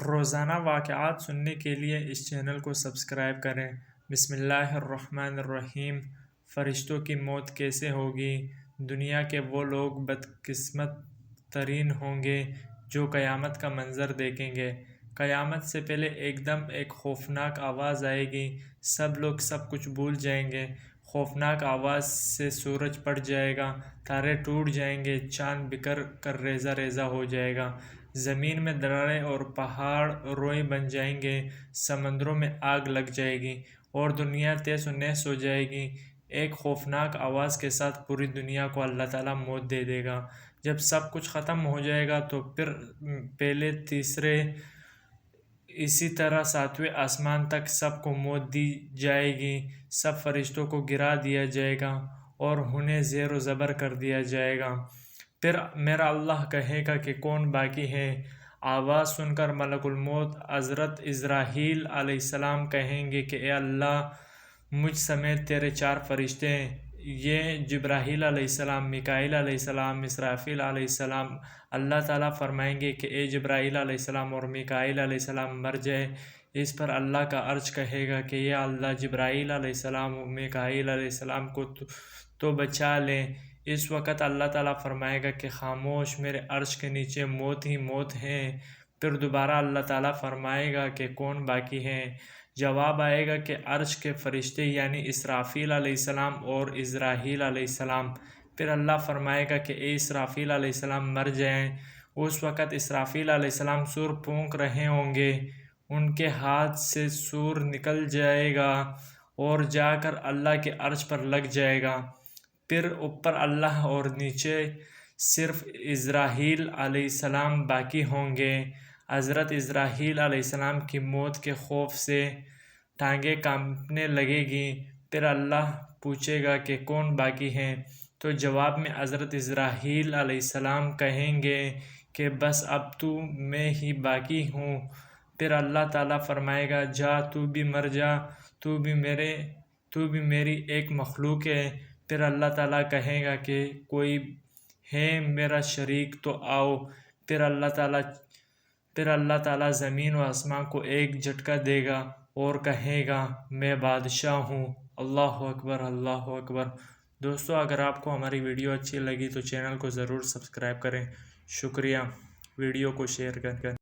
روزانہ واقعات سننے کے لیے اس چینل کو سبسکرائب کریں۔ بسم اللہ الرحمن الرحیم۔ فرشتوں کی موت کیسے ہوگی؟ دنیا کے وہ لوگ بدقسمت ترین ہوں گے جو قیامت کا منظر دیکھیں گے۔ قیامت سے پہلے ایک دم ایک خوفناک آواز آئے گی، سب لوگ سب کچھ بھول جائیں گے۔ خوفناک آواز سے سورج پھٹ جائے گا، تارے ٹوٹ جائیں گے، چاند بکھر کر ریزہ ریزہ ہو جائے گا، زمین میں دراریں اور پہاڑ روئیں بن جائیں گے، سمندروں میں آگ لگ جائے گی اور دنیا تہس و نحس ہو جائے گی۔ ایک خوفناک آواز کے ساتھ پوری دنیا کو اللہ تعالیٰ موت دے دے گا۔ جب سب کچھ ختم ہو جائے گا تو پھر پہلے تیسرے اسی طرح ساتویں آسمان تک سب کو موت دی جائے گی، سب فرشتوں کو گرا دیا جائے گا اور انہیں زیر و زبر کر دیا جائے گا۔ پھر میرا اللہ کہے گا کہ کون باقی ہے؟ آواز سن کر ملک الموت حضرت عزرائیل علیہ السلام کہیں گے کہ اے اللہ، مجھ سمیت تیرے 4 فرشتے ہیں۔ یہ جبرائیل علیہ السلام، میکائیل علیہ السلام، اسرافیل علیہ السلام۔ اللہ تعالیٰ فرمائیں گے کہ اے جبرائیل علیہ السلام اور میکائیل علیہ السلام مر جائے۔ اس پر اللہ کا عرش کہے گا کہ یا اللہ، جبرائیل علیہ السلام اور میکائیل علیہ السلام کو تو بچا لیں۔ اس وقت اللہ تعالیٰ فرمائے گا کہ خاموش، میرے عرش کے نیچے موت ہی موت ہے۔ پھر دوبارہ اللہ تعالیٰ فرمائے گا کہ کون باقی ہے؟ جواب آئے گا کہ عرش کے فرشتے یعنی اسرافیل علیہ السلام اور عزرائیل علیہ السلام۔ پھر اللہ فرمائے گا کہ اے اسرافیل علیہ السلام مر جائیں۔ اس وقت اسرافیل علیہ السلام سور پھونک رہے ہوں گے، ان کے ہاتھ سے سور نکل جائے گا اور جا کر اللہ کے عرش پر لگ جائے گا۔ پھر اوپر اللہ اور نیچے صرف عزرائیل علیہ السلام باقی ہوں گے۔ حضرت عزرائیل علیہ السلام کی موت کے خوف سے ٹانگیں کانپنے لگے گی۔ پھر اللہ پوچھے گا کہ کون باقی ہے؟ تو جواب میں حضرت عزرائیل علیہ السلام کہیں گے کہ بس اب تو میں ہی باقی ہوں۔ پھر اللہ تعالیٰ فرمائے گا جا، تو بھی مر جا، تو بھی میری ایک مخلوق ہے۔ پھر اللہ تعالیٰ کہے گا کہ کوئی ہے میرا شریک تو آؤ۔ پھر اللہ تعالیٰ زمین و آسمان کو ایک جھٹکا دے گا اور کہے گا میں بادشاہ ہوں۔ اللہ اکبر، اللہ اکبر۔ دوستو، اگر آپ کو ہماری ویڈیو اچھی لگی تو چینل کو ضرور سبسکرائب کریں۔ شکریہ۔ ویڈیو کو شیئر کر